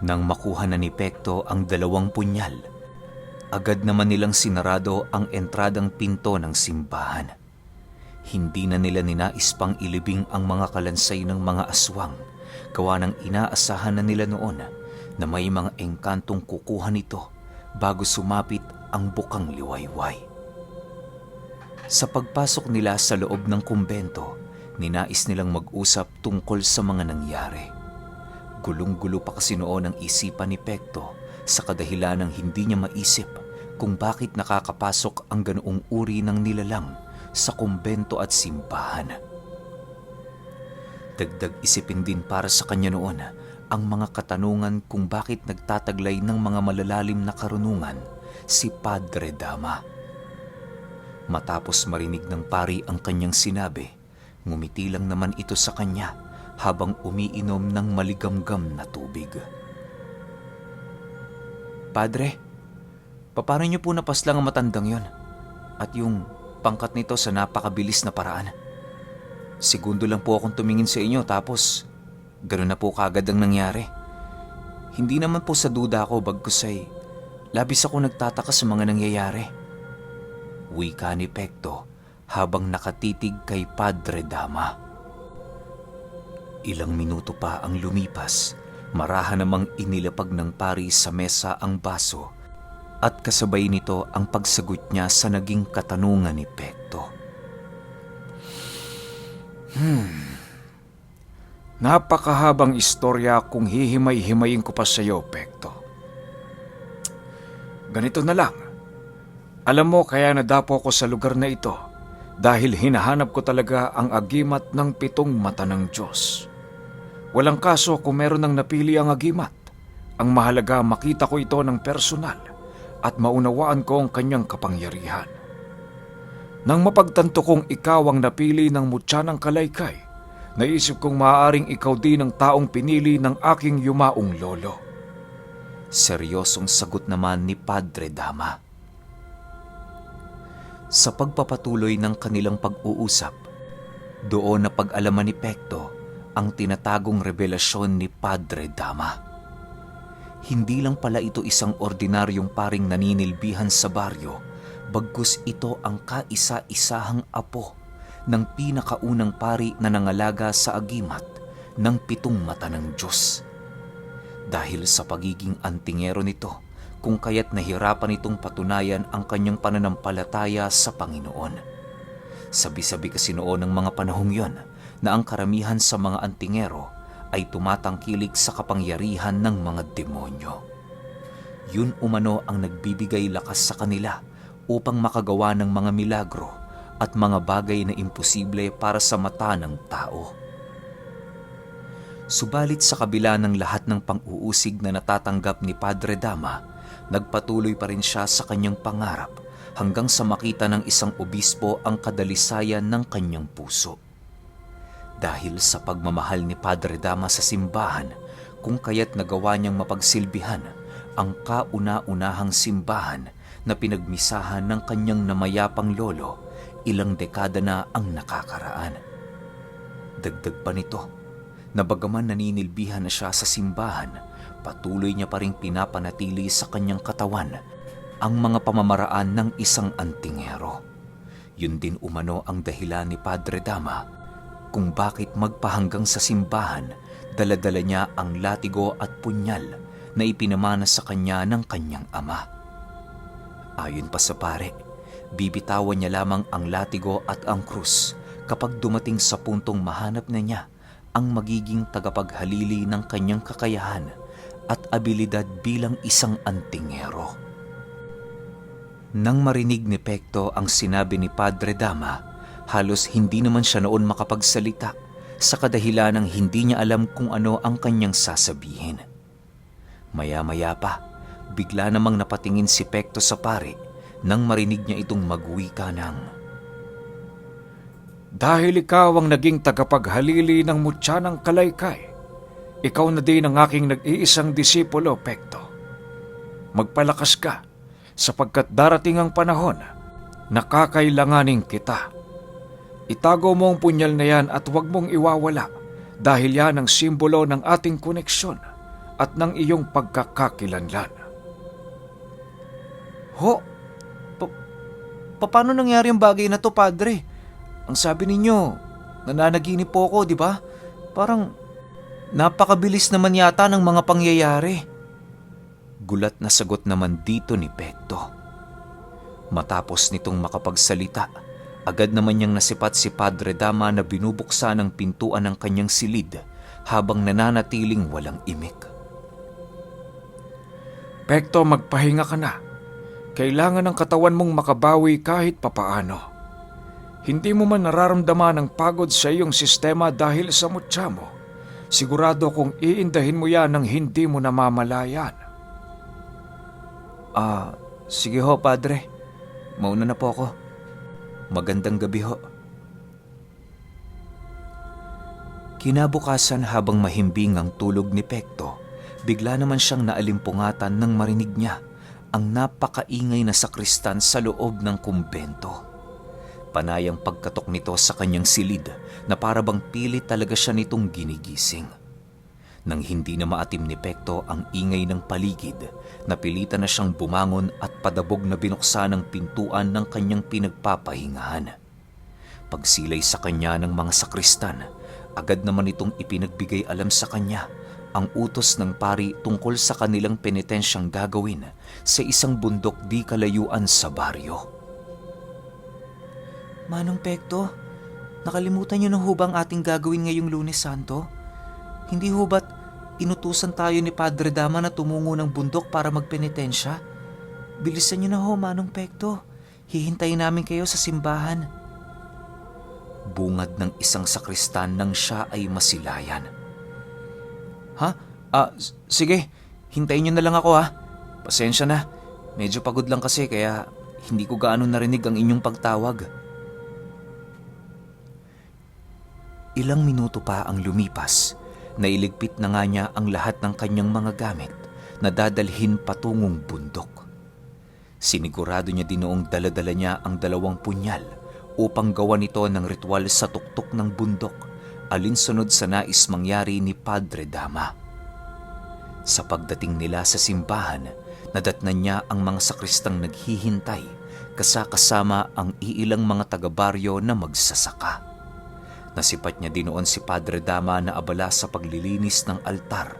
Nang makuha na ni Pekto ang 2 punyal, agad naman nilang sinarado ang entradang pinto ng simbahan. Hindi na nila ninais pang ilibing ang mga kalansay ng mga aswang, gawa ng inaasahan na nila noon na may mga engkantong kukuha nito bago sumapit ang bukang liwayway. Sa pagpasok nila sa loob ng kumbento, ninais nilang mag-usap tungkol sa mga nangyari. Gulong-gulo pa kasi noon ang isipan ni Pekto sa kadahilan ng hindi niya maisip kung bakit nakakapasok ang ganoong uri ng nilalang sa kumbento at simbahan. Dagdag isipin din para sa kanya noon ang mga katanungan kung bakit nagtataglay ng mga malalalim na karunungan si Padre Dama. Matapos marinig ng pari ang kanyang sinabi, ngumiti lang naman ito sa kanya habang umiinom ng maligamgam na tubig. Padre, paano niyo po napaslang ang matandang yon? At yung pangkat nito sa napakabilis na paraan? Segundo lang po akong tumingin sa inyo tapos gano'n na po kagad ang nangyari. Hindi naman po sa duda ako bagkus ay labis ako nagtataka sa mga nangyayari. Wika ni Pekto habang nakatitig kay Padre Dama. Ilang minuto pa ang lumipas, marahan namang inilapag ng pari sa mesa ang baso at kasabay nito ang pagsagot niya sa naging katanungan ni Pekto. Napakahabang istorya kung hihimay-himayin ko pa sa iyo, Pekto. Ganito na lang. Alam mo kaya nadapo ako sa lugar na ito dahil hinahanap ko talaga ang agimat ng 7 mata ng Diyos. Walang kaso kung meron ng napili ang agimat. Ang mahalaga makita ko ito ng personal at maunawaan ko ang kanyang kapangyarihan. Nang mapagtanto kong ikaw ang napili ng mutya ng kalaykay, naisip kong maaaring ikaw din ang taong pinili ng aking yumaong lolo. Seryosong sagot naman ni Padre Dama. Sa pagpapatuloy ng kanilang pag-uusap, doon na pag-alaman ni Pekto ang tinatagong revelasyon ni Padre Dama. Hindi lang pala ito isang ordinaryong paring naninilbihan sa baryo, bagkus ito ang kaisa-isahang apo ng pinakaunang pari na nangalaga sa agimat ng 7 mata ng Diyos. Dahil sa pagiging antingero nito, kung kaya't nahirapan itong patunayan ang kanyang pananampalataya sa Panginoon. Sabi-sabi kasi noon ng mga panahong yon na ang karamihan sa mga antingero ay tumatangkilik sa kapangyarihan ng mga demonyo. Yun umano ang nagbibigay lakas sa kanila upang makagawa ng mga milagro at mga bagay na imposible para sa mata ng tao. Subalit sa kabila ng lahat ng pang-uusig na natatanggap ni Padre Dama, nagpatuloy pa rin siya sa kanyang pangarap hanggang sa makita ng isang obispo ang kadalisayan ng kanyang puso. Dahil sa pagmamahal ni Padre Dama sa simbahan, kung kaya't nagawa niyang mapagsilbihan ang kauna-unahang simbahan na pinagmisahan ng kanyang namayapang lolo ilang dekada na ang nakakaraan. Dagdag pa nito, na bagaman naninilbihan na siya sa simbahan, patuloy niya pa ring pinapanatili sa kanyang katawan ang mga pamamaraan ng isang antingero. Yun din umano ang dahilan ni Padre Dama kung bakit magpahanggang sa simbahan, dala-dala niya ang latigo at punyal na ipinamana sa kanya ng kanyang ama. Ayon pa sa pare, bibitawan niya lamang ang latigo at ang krus kapag dumating sa puntong mahanap na niya ang magiging tagapaghalili ng kanyang kakayahan at abilidad bilang isang antingero. Nang marinig ni Pekto ang sinabi ni Padre Dama, halos hindi naman siya noon makapagsalita sa kadahilan ng hindi niya alam kung ano ang kanyang sasabihin. Maya-maya pa, bigla namang napatingin si Pekto sa pare nang marinig niya itong magwika ng, Dahil ikaw ang naging tagapaghalili ng mutya ng kalaykay, ikaw na din ang aking nag-iisang disipulo, Pekto. Magpalakas ka, sapagkat darating ang panahon na kakailanganin kita. Itago mo ang punyal na yan at huwag mong iwawala dahil yan ang simbolo ng ating koneksyon at ng iyong pagkakakilanlan. Ho? Paano nangyari ang bagay na to, Padre? Ang sabi ninyo, nananaginip po ako, di ba? Parang napakabilis naman yata ng mga pangyayari. Gulat na sagot naman dito ni Pekto. Matapos nitong makapagsalita, agad naman niyang nasipat si Padre Dama na binubuksan ang pintuan ng kanyang silid habang nananatiling walang imik. Pekto, magpahinga ka na. Kailangan ng katawan mong makabawi kahit papaano. Hindi mo man nararamdaman ang pagod sa iyong sistema dahil sa mutya mo. Sigurado kung iindahin mo yan ng hindi mo namamalayan. Sige ho, Padre. Mauna na po ako. Magandang gabi ho. Kinabukasan habang mahimbing ang tulog ni Pekto, bigla naman siyang naalimpungatan nang marinig niya ang napakaingay na sakristan sa loob ng kumbento. Panay ang pagkatok nito sa kanyang silid na para bang pilit talaga siya nitong ginigising. Nang hindi na maatim ni Pekto ang ingay ng paligid, napilitan na siyang bumangon at padabog na binuksan ang pintuan ng kanyang pinagpapahingahan. Pagsilay sa kanya ng mga sakristan, agad naman itong ipinagbigay alam sa kanya ang utos ng pari tungkol sa kanilang penitensyang gagawin sa isang bundok di kalayuan sa baryo. Manong Pekto, nakalimutan niyo na hubang ating gagawin ngayong Lunes Santo? Hindi hubat inutusan tayo ni Padre Dama na tumungo ng bundok para magpenitensya? Bilisan niyo na ho, Manong Pekto. Hihintayin namin kayo sa simbahan. Bungad ng isang sakristan nang siya ay masilayan. Ha? Sige. Hintayin niyo na lang ako ha. Pasensya na. Medyo pagod lang kasi kaya hindi ko gaano narinig ang inyong pagtawag. Ilang minuto pa ang lumipas. Nailigpit na nga niya ang lahat ng kanyang mga gamit na dadalhin patungong bundok. Sinigurado niya din noong daladala niya ang 2 punyal upang gawa nito ng ritual sa tuktok ng bundok, alinsunod sa nais mangyari ni Padre Dama. Sa pagdating nila sa simbahan, nadatnan niya ang mga sakristang naghihintay, kasama ang iilang mga taga-baryo na magsasaka. Nasipat niya din noon si Padre Dama na abala sa paglilinis ng altar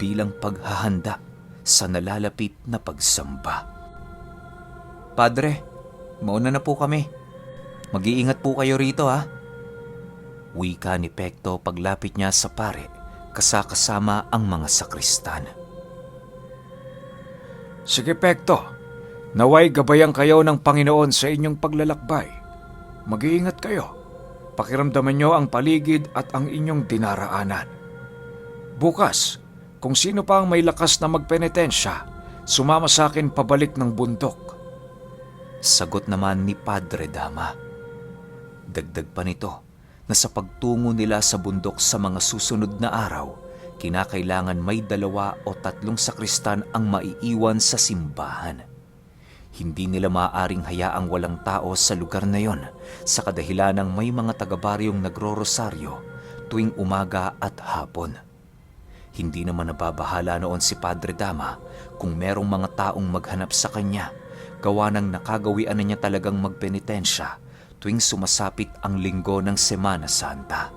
bilang paghahanda sa nalalapit na pagsamba. Padre, mauna na po kami. Mag-iingat po kayo rito ha. Wika ni Pekto paglapit niya sa pare, kasama ang mga sakristan. Sige Pekto, naway gabayan kayo ng Panginoon sa inyong paglalakbay. Mag-iingat kayo. Pakiramdaman niyo ang paligid at ang inyong dinaraanan. Bukas, kung sino pa ang may lakas na magpenitensya, sumama sa akin pabalik ng bundok. Sagot naman ni Padre Dama. Dagdag pa nito na sa pagtungo nila sa bundok sa mga susunod na araw, kinakailangan may 2 o 3 sakristan ang maiiwan sa simbahan. Hindi nila maaaring hayaang walang tao sa lugar na yon sa kadahilanang may mga taga-baryong nagro-rosaryo tuwing umaga at hapon. Hindi naman nababahala noon si Padre Dama kung merong mga taong maghanap sa kanya, gawa ng nakagawian na niya talagang magpenitensya tuwing sumasapit ang linggo ng Semana Santa.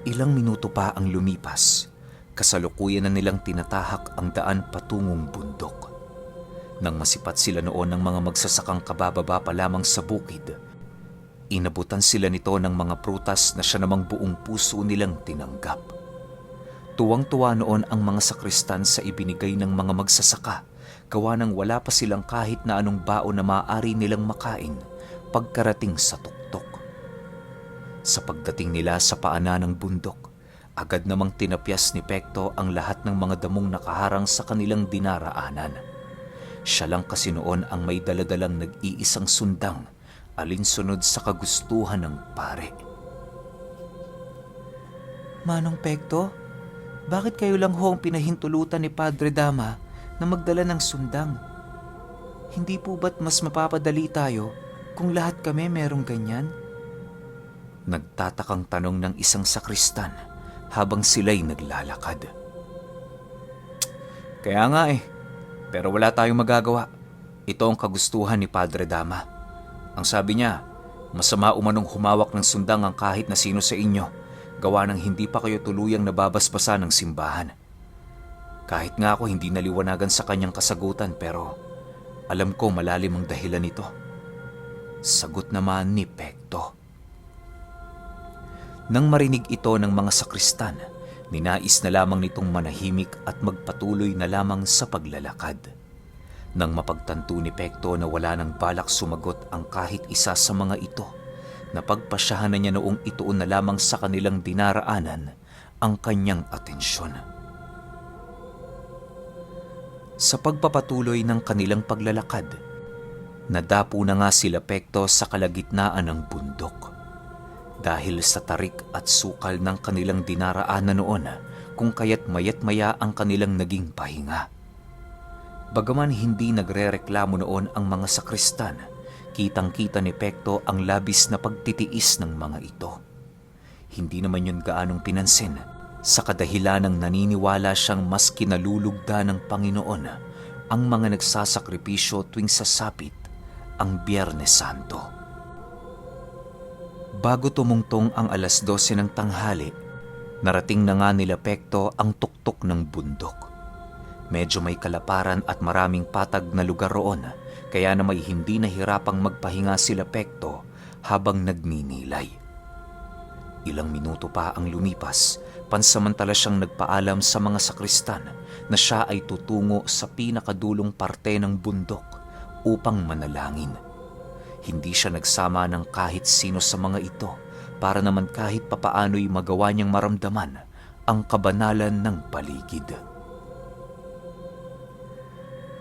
Ilang minuto pa ang lumipas. Kasalukuyan na nilang tinatahak ang daan patungong bundok. Nang masipat sila noon ng mga magsasakang kabababa pa lamang sa bukid, inabutan sila nito ng mga prutas na siya namang buong puso nilang tinanggap. Tuwang-tuwa noon ang mga sakristan sa ibinigay ng mga magsasaka, gawa ng wala pa silang kahit na anong baon na maaari nilang makain pagkarating sa tuktok. Sa pagdating nila sa paanan ng bundok, agad namang tinapyas ni Pekto ang lahat ng mga damong nakaharang sa kanilang dinaraanan. Siya lang kasi noon ang may daladalang nag-iisang sundang, alinsunod sa kagustuhan ng pare. Manong Pekto, bakit kayo lang ho ang pinahintulutan ni Padre Dama na magdala ng sundang? Hindi po ba't mas mapapadali tayo kung lahat kami merong ganyan? Nagtatakang tanong ng isang sakristan habang sila'y naglalakad. Kaya nga pero wala tayong magagawa. Ito ang kagustuhan ni Padre Dama. Ang sabi niya, masama umanong humawak ng sundang ang kahit na sino sa inyo, gawa ng hindi pa kayo tuluyang nababasbasan ng simbahan. Kahit nga ako hindi naliwanagan sa kanyang kasagutan, pero alam ko malalim ang dahilan nito. Sagot naman ni Pekto. Nang marinig ito ng mga sakristan, ninais na lamang nitong manahimik at magpatuloy na lamang sa paglalakad. Nang mapagtanto ni Pekto na wala nang balak sumagot ang kahit isa sa mga ito, napagpasyahan na niya noong ituon na lamang sa kanilang dinaraanan ang kanyang atensyon. Sa pagpapatuloy ng kanilang paglalakad, nadapo na nga sila Pekto sa kalagitnaan ng bundok. Dahil sa tarik at sukal ng kanilang dinaraanan noon, kung kaya't mayat-maya ang kanilang naging pahinga. Bagaman hindi nagrereklamo noon ang mga sakristan, kitang-kita ni Pekto ang labis na pagtitiis ng mga ito. Hindi naman yun gaanong pinansin, sa kadahilanang naniniwala siyang mas kinalulugda ng Panginoon ang mga nagsasakripisyo tuwing sasapit ang Biyernes Santo. Bago tumungtong ang 12:00 ng tanghali, narating na nga nila Pekto ang tuktok ng bundok. Medyo may kalaparan at maraming patag na lugar roon, kaya na may hindi nahirapang magpahinga sila Pekto habang nagninilay. Ilang minuto pa ang lumipas, pansamantala siyang nagpaalam sa mga sakristan na siya ay tutungo sa pinakadulong parte ng bundok upang manalangin. Hindi siya nagsama ng kahit sino sa mga ito para naman kahit papaano'y magawa niyang maramdaman ang kabanalan ng paligid.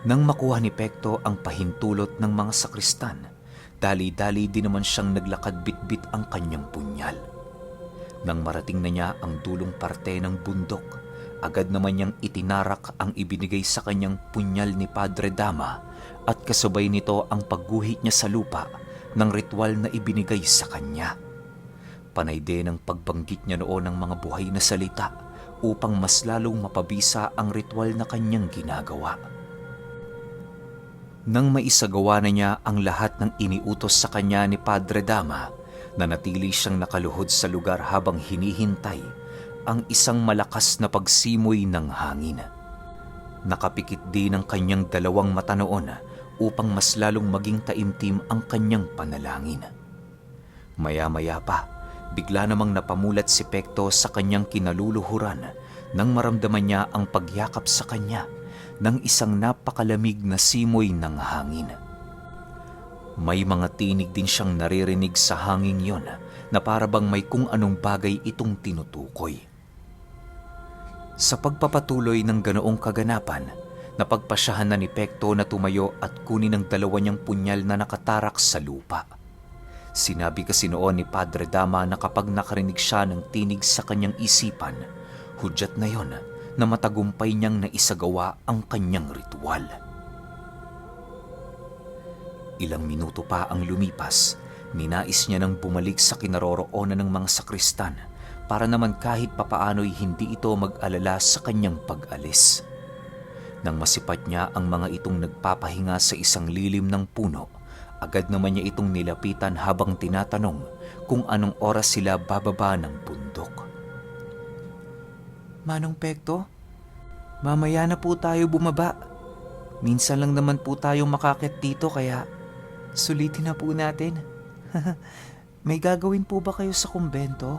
Nang makuha ni Pekto ang pahintulot ng mga sakristan, dali-dali din naman siyang naglakad bitbit ang kanyang punyal. Nang marating na niya ang dulong parte ng bundok, agad naman niyang itinarak ang ibinigay sa kanyang punyal ni Padre Dama at kasabay nito ang pagguhit niya sa lupa ng ritual na ibinigay sa kanya. Panay din ang pagbanggit niya noon ng mga buhay na salita upang mas lalong mapabisa ang ritual na kanyang ginagawa. Nang maisagawa na niya ang lahat ng iniutos sa kanya ni Padre Dama, nanatili siyang nakaluhod sa lugar habang hinihintay ang isang malakas na pagsimoy ng hangin. Nakapikit din ang kanyang dalawang mata noon upang mas lalong maging taimtim ang kanyang panalangin. Maya-maya pa, bigla namang napamulat si Pekto sa kanyang kinaluluhuran nang maramdaman niya ang pagyakap sa kanya ng isang napakalamig na simoy ng hangin. May mga tinig din siyang naririnig sa hangin yon na parabang may kung anong bagay itong tinutukoy. Sa pagpapatuloy ng ganoong kaganapan, napagpasyahan na ni Pekto na tumayo at kunin ang dalawa niyang punyal na nakatarak sa lupa. Sinabi kasi noon ni Padre Dama na kapag nakarinig siya ng tinig sa kanyang isipan, hudyat na yon na matagumpay niyang naisagawa ang kanyang ritual. Ilang minuto pa ang lumipas, ninais niya nang bumalik sa kinaroroonan ng mga sakristan para naman kahit papaano'y hindi ito mag-alala sa kanyang pag-alis. Nang masipat niya ang mga itong nagpapahinga sa isang lilim ng puno, agad naman niya itong nilapitan habang tinatanong kung anong oras sila bababa ng bundok. Manong Pekto, mamaya na po tayo bumaba. Minsan lang naman po tayo makakit dito kaya sulitin na po natin. May gagawin po ba kayo sa kumbento?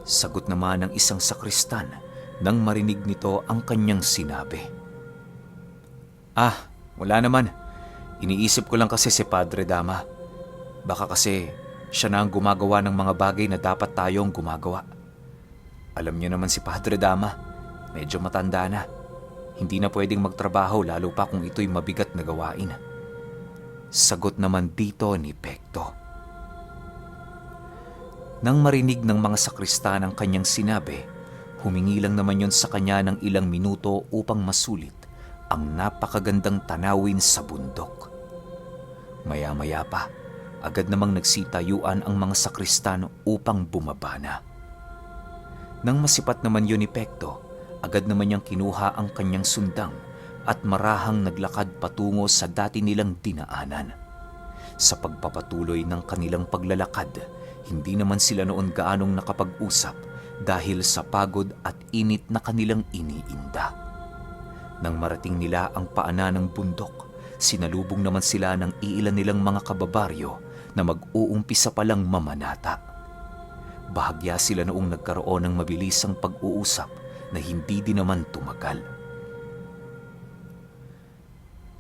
Sagot naman ng isang sakristan nang marinig nito ang kanyang sinabi. Wala naman. Iniisip ko lang kasi si Padre Dama. Baka kasi siya na ang gumagawa ng mga bagay na dapat tayong gumagawa. Alam niyo naman si Padre Dama, medyo matanda na. Hindi na pwedeng magtrabaho lalo pa kung ito'y mabigat na gawain. Sagot naman dito ni Pekto. Nang marinig ng mga sakristan ang kanyang sinabi, humingi lang naman yon sa kanya ng ilang minuto upang masulit ang napakagandang tanawin sa bundok. Maya-maya pa, agad namang nagsitayuan ang mga sakristan upang bumaba na. Nang masipat naman yun ni Pekto, agad naman niyang kinuha ang kanyang sundang at marahang naglakad patungo sa dati nilang dinaanan. Sa pagpapatuloy ng kanilang paglalakad, hindi naman sila noon gaanong nakapag-usap dahil sa pagod at init na kanilang iniinda. Nang marating nila ang paanan ng bundok, sinalubong naman sila ng iilan nilang mga kababaryo na mag-uumpisa palang mamanata. Bahagya sila noong nagkaroon ng mabilisang pag-uusap na hindi din naman tumagal.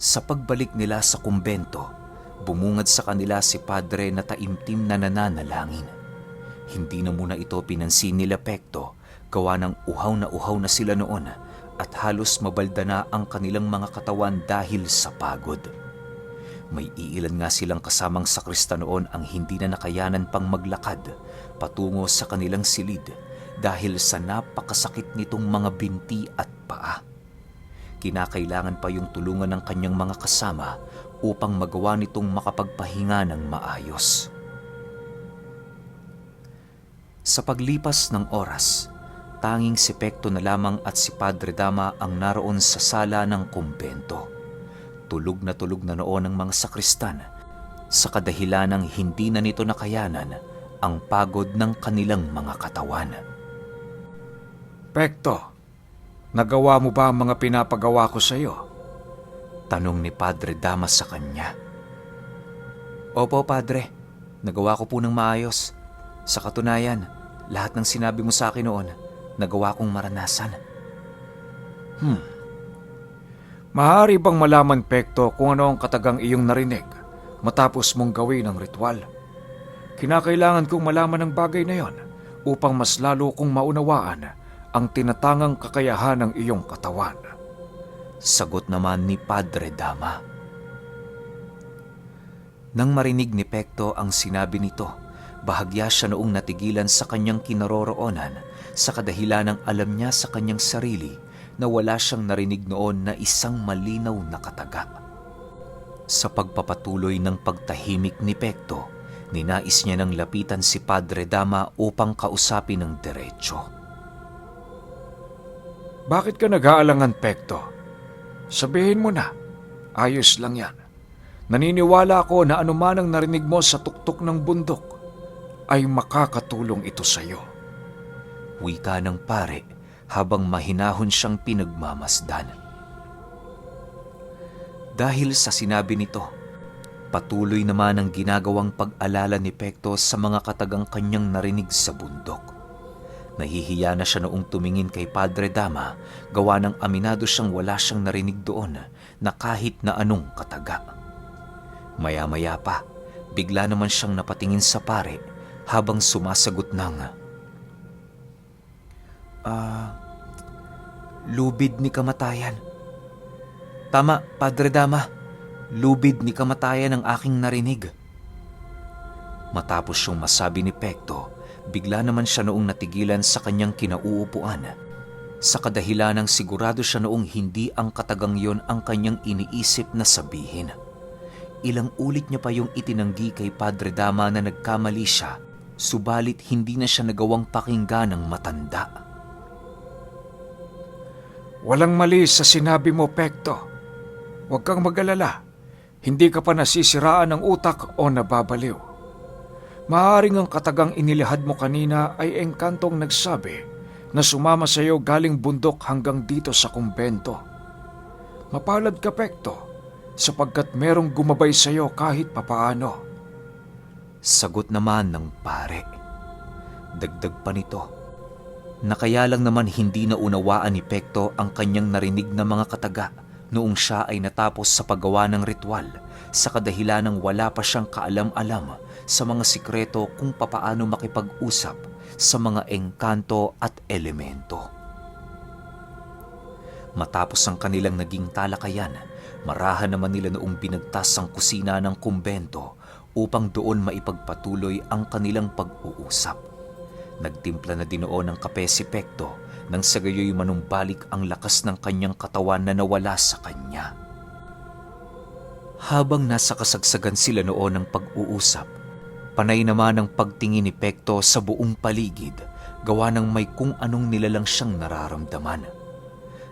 Sa pagbalik nila sa kumbento, bumungad sa kanila si Padre na taimtim na nananalangin. Hindi na muna ito pinansin nila Pekto, gawa ng uhaw na sila noon at halos mabalda na ang kanilang mga katawan dahil sa pagod. May iilan nga silang kasamang sakrista noon ang hindi na nakayanan pang maglakad patungo sa kanilang silid dahil sa napakasakit nitong mga binti at paa. Kinakailangan pa yung tulungan ng kanyang mga kasama upang magawa nitong makapagpahinga ng maayos. Sa paglipas ng oras, tanging si Pekto na lamang at si Padre Dama ang naroon sa sala ng kumbento. Tulog na noon ang mga sakristan sa kadahilanang hindi na nito nakayanan ang pagod ng kanilang mga katawan. Pekto, nagawa mo ba ang mga pinapagawa ko sa iyo? Tanong ni Padre Dama sa kanya. Opo, Padre. Nagawa ko po ng maayos. Sa katunayan, lahat ng sinabi mo sa akin noon, nagawa kong maranasan. Maaari bang malaman, Pekto, kung ano ang katagang iyong narinig matapos mong gawin ang ritual? Kinakailangan kong malaman ang bagay na yon upang mas lalo kong maunawaan ang tinatangang kakayahan ng iyong katawan. Sagot naman ni Padre Dama. Nang marinig ni Pekto ang sinabi nito, bahagya siya noong natigilan sa kanyang kinaroroonan sa kadahilanang alam niya sa kanyang sarili na wala siyang narinig noon na isang malinaw na kataga. Sa pagpapatuloy ng pagtahimik ni Pekto, ninais niya nang lapitan si Padre Dama upang kausapin ng diretsyo. Bakit ka nag-aalangan, Pekto? Sabihin mo na, ayos lang yan. Naniniwala ako na anuman ang narinig mo sa tuktok ng bundok ay makakatulong ito sa iyo. Wika ng pare habang mahinahon siyang pinagmamasdan. Dahil sa sinabi nito, patuloy naman ang ginagawang pag-alala ni Pekto sa mga katagang kanyang narinig sa bundok. Nahihiya na siya noong tumingin kay Padre Dama, gawa ng aminado siyang wala siyang narinig doon na kahit na anong kataga. Maya-maya pa, bigla naman siyang napatingin sa pare habang sumasagot ng, lubid ni kamatayan. Tama, Padre Dama. Lubid ni kamatayan ang aking narinig. Matapos siyang masabi ni Pekto, bigla naman siya noong natigilan sa kanyang kinauupuan. Sa kadahilanang sigurado siya noong hindi ang katagang yon ang kanyang iniisip na sabihin. Ilang ulit niya pa yung itinanggi kay Padre Dama na nagkamali siya, subalit hindi na siya nagawang pakinggan ng matanda. Walang mali sa sinabi mo, Pekto. Huwag kang mag-alala. Hindi ka pa nasisiraan ng utak o nababaliw. Maaaring ang katagang inilihad mo kanina ay engkantong nagsabi na sumama sa iyo galing bundok hanggang dito sa kumbento. Mapalad ka, Pekto, sapagkat merong gumabay sa iyo kahit papaano. Sagot naman ng pare. Dagdag pa nito, na kaya lang naman hindi naunawaan ni Pekto ang kanyang narinig na mga kataga noong siya ay natapos sa paggawa ng ritual sa kadahilanang wala pa siyang kaalam-alam sa mga sikreto kung papaano makipag-usap sa mga engkanto at elemento. Matapos ang kanilang naging talakayan, marahan naman nila noong binagtas ang kusina ng kumbento upang doon maipagpatuloy ang kanilang pag-uusap. Nagtimpla na din noon ng kape si Pekto nang sa gayoy manumbalik ang lakas ng kanyang katawan na nawala sa kanya. Habang nasa kasagsagan sila noon ng pag-uusap, panay naman ang pagtingin ni Pekto sa buong paligid gawa ng may kung anong nilalang siyang nararamdaman.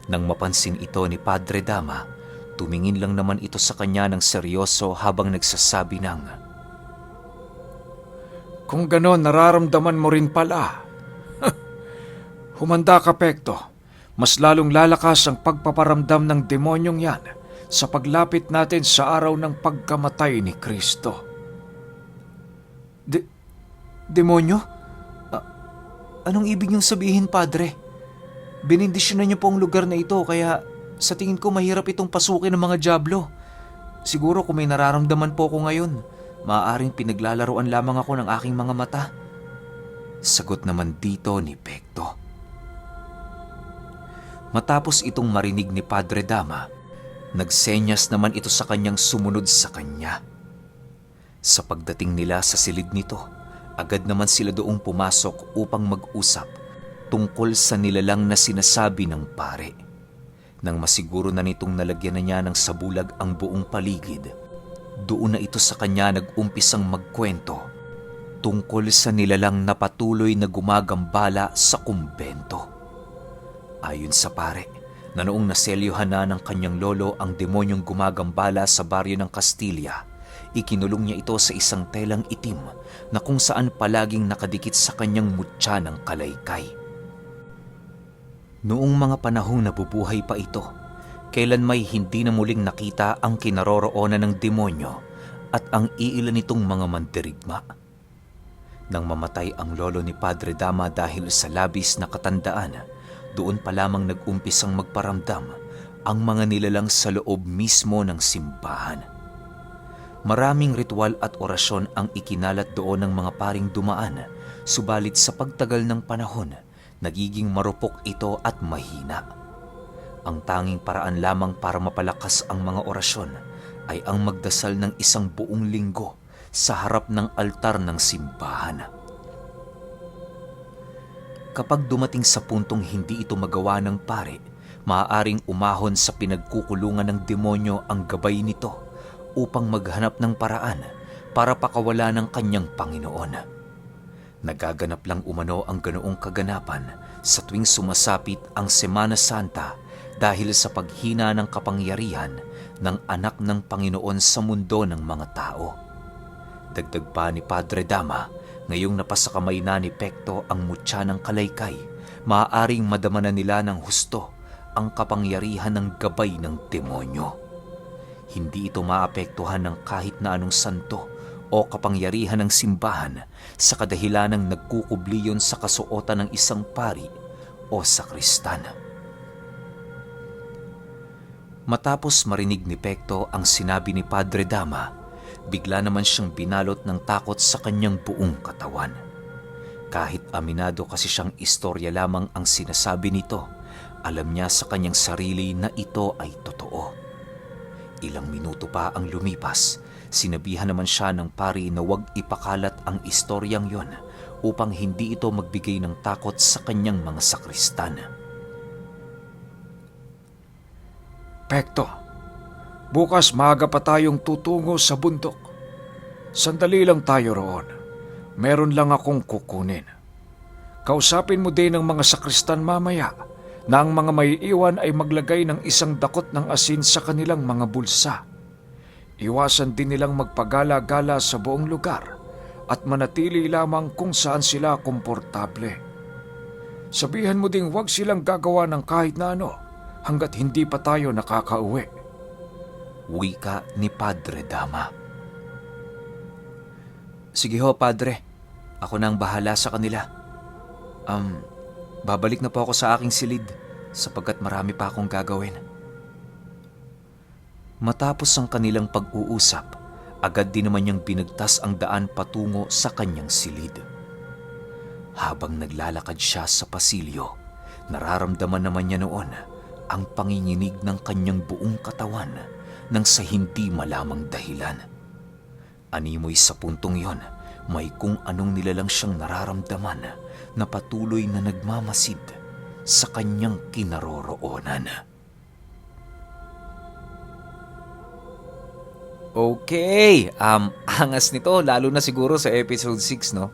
Nang mapansin ito ni Padre Dama, tumingin lang naman ito sa kanya ng seryoso habang nagsasabi ng, Kung ganon, nararamdaman mo rin pala. Humanda ka, Pekto. Mas lalong lalakas ang pagpaparamdam ng demonyong yan sa paglapit natin sa araw ng pagkamatay ni Kristo. Demonyo? Anong ibig niyong sabihin, Padre? Benindisyonan niyo po ang lugar na ito kaya sa tingin ko mahirap itong pasukin ng mga dyablo. Siguro kung may nararamdaman po ko ngayon, maaaring pinaglalaruan lamang ako ng aking mga mata. Sagot naman dito ni Pekto. Matapos itong marinig ni Padre Dama, nagsenyas naman ito sa kanyang sumunod sa kanya. Sa pagdating nila sa silid nito, agad naman sila doong pumasok upang mag-usap tungkol sa nilalang na sinasabi ng pare. Nang masiguro na nitong nalagyan na niya ng sabulag ang buong paligid, doon na ito sa kanya nag-umpisang magkwento tungkol sa nilalang na patuloy na gumagambala sa kumbento. Ayon sa pare, na noong naselyuhan na ng kanyang lolo ang demonyong gumagambala sa baryo ng Castilla, ikinulong niya ito sa isang telang itim na kung saan palaging nakadikit sa kanyang mutya ng kalaykay. Noong mga panahong nabubuhay pa ito, kailan may hindi na muling nakita ang kinaroroonan ng demonyo at ang iilan nitong mga mandirigma. Nang mamatay ang lolo ni Padre Dama dahil sa labis na katandaan, doon pa lamang nag-umpisang magparamdam ang mga nilalang sa loob mismo ng simbahan. Maraming ritual at orasyon ang ikinalat doon ng mga paring dumaan, subalit sa pagtagal ng panahon, nagiging marupok ito at mahina. Ang tanging paraan lamang para mapalakas ang mga orasyon ay ang magdasal ng isang buong linggo sa harap ng altar ng simbahan. Kapag dumating sa puntong hindi ito magawa ng pare, maaaring umahon sa pinagkukulungan ng demonyo ang gabay nito upang maghanap ng paraan para pakawala ng kanyang Panginoon. Nagaganap lang umano ang ganoong kaganapan sa tuwing sumasapit ang Semana Santa dahil sa paghina ng kapangyarihan ng anak ng Panginoon sa mundo ng mga tao. Dagdag pa ni Padre Dama, ngayong napasakamay na ni Pekto ang mutya ng kalaykay, maaaring madama na nila ng husto ang kapangyarihan ng gabay ng demonyo. Hindi ito maapektuhan ng kahit na anong santo o kapangyarihan ng simbahan sa kadahilan ng nagkukubli yun sa kasuotan ng isang pari o sakristan. Matapos marinig ni Pekto ang sinabi ni Padre Dama, bigla naman siyang binalot ng takot sa kanyang buong katawan. Kahit aminado kasi siyang istorya lamang ang sinasabi nito, alam niya sa kanyang sarili na ito ay totoo. Ilang minuto pa ang lumipas, sinabihan naman siya ng pari na huwag ipakalat ang istoryang yon upang hindi ito magbigay ng takot sa kanyang mga sakristan. Pekto, bukas maaga pa tayong tutungo sa bundok. Sandali lang tayo roon. Meron lang akong kukunin. Kausapin mo din ang mga sakristan mamaya na ang mga may iwan ay maglagay ng isang dakot ng asin sa kanilang mga bulsa. Iwasan din nilang magpagala-gala sa buong lugar at manatili lamang kung saan sila komportable. Sabihan mo ding huwag silang gagawa ng kahit na ano hanggat hindi pa tayo nakakauwi. Wika ni Padre Dama. Sige ho, Padre. Ako na ang bahala sa kanila. Babalik na po ako sa aking silid sapagkat marami pa akong gagawin. Matapos ang kanilang pag-uusap, agad din naman niyang binigtas ang daan patungo sa kanyang silid. Habang naglalakad siya sa pasilyo, nararamdaman naman niya noon ang panginginig ng kanyang buong katawan nang sa hindi malamang dahilan. Animoy sa puntong yon, may kung anong nilalang siyang nararamdaman na patuloy na nagmamasid sa kanyang kinaroroonan. Okay, angas nito lalo na siguro sa episode 6, no?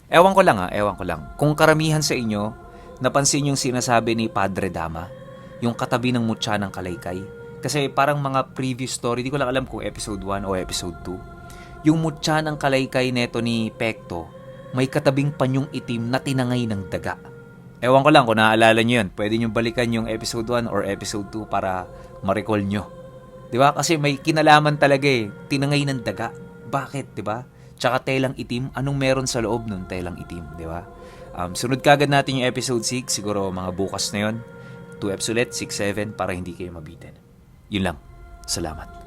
Ewan ko lang. Kung karamihan sa inyo, napansin yung sinasabi ni Padre Dama, yung katabi ng mutya ng kalaykay. Kasi parang mga previous story, di ko lang alam kung episode 1 o episode 2. Yung mutya ng kalaykay neto ni Pekto, may katabing panyong itim na tinangay ng daga. Ewan ko lang kung naaalala nyo yun. Pwede nyo balikan yung episode 1 or episode 2 para ma-recall nyo. Di ba? Kasi may kinalaman talaga tinangay ng daga. Bakit, di ba? Tsaka telang itim, anong meron sa loob ng telang itim, di ba? Sunod kagad natin yung episode 6, siguro mga bukas na yon. 2 episodes ulit, 6, 7, para hindi kayo mabitin. Yun lang. Salamat.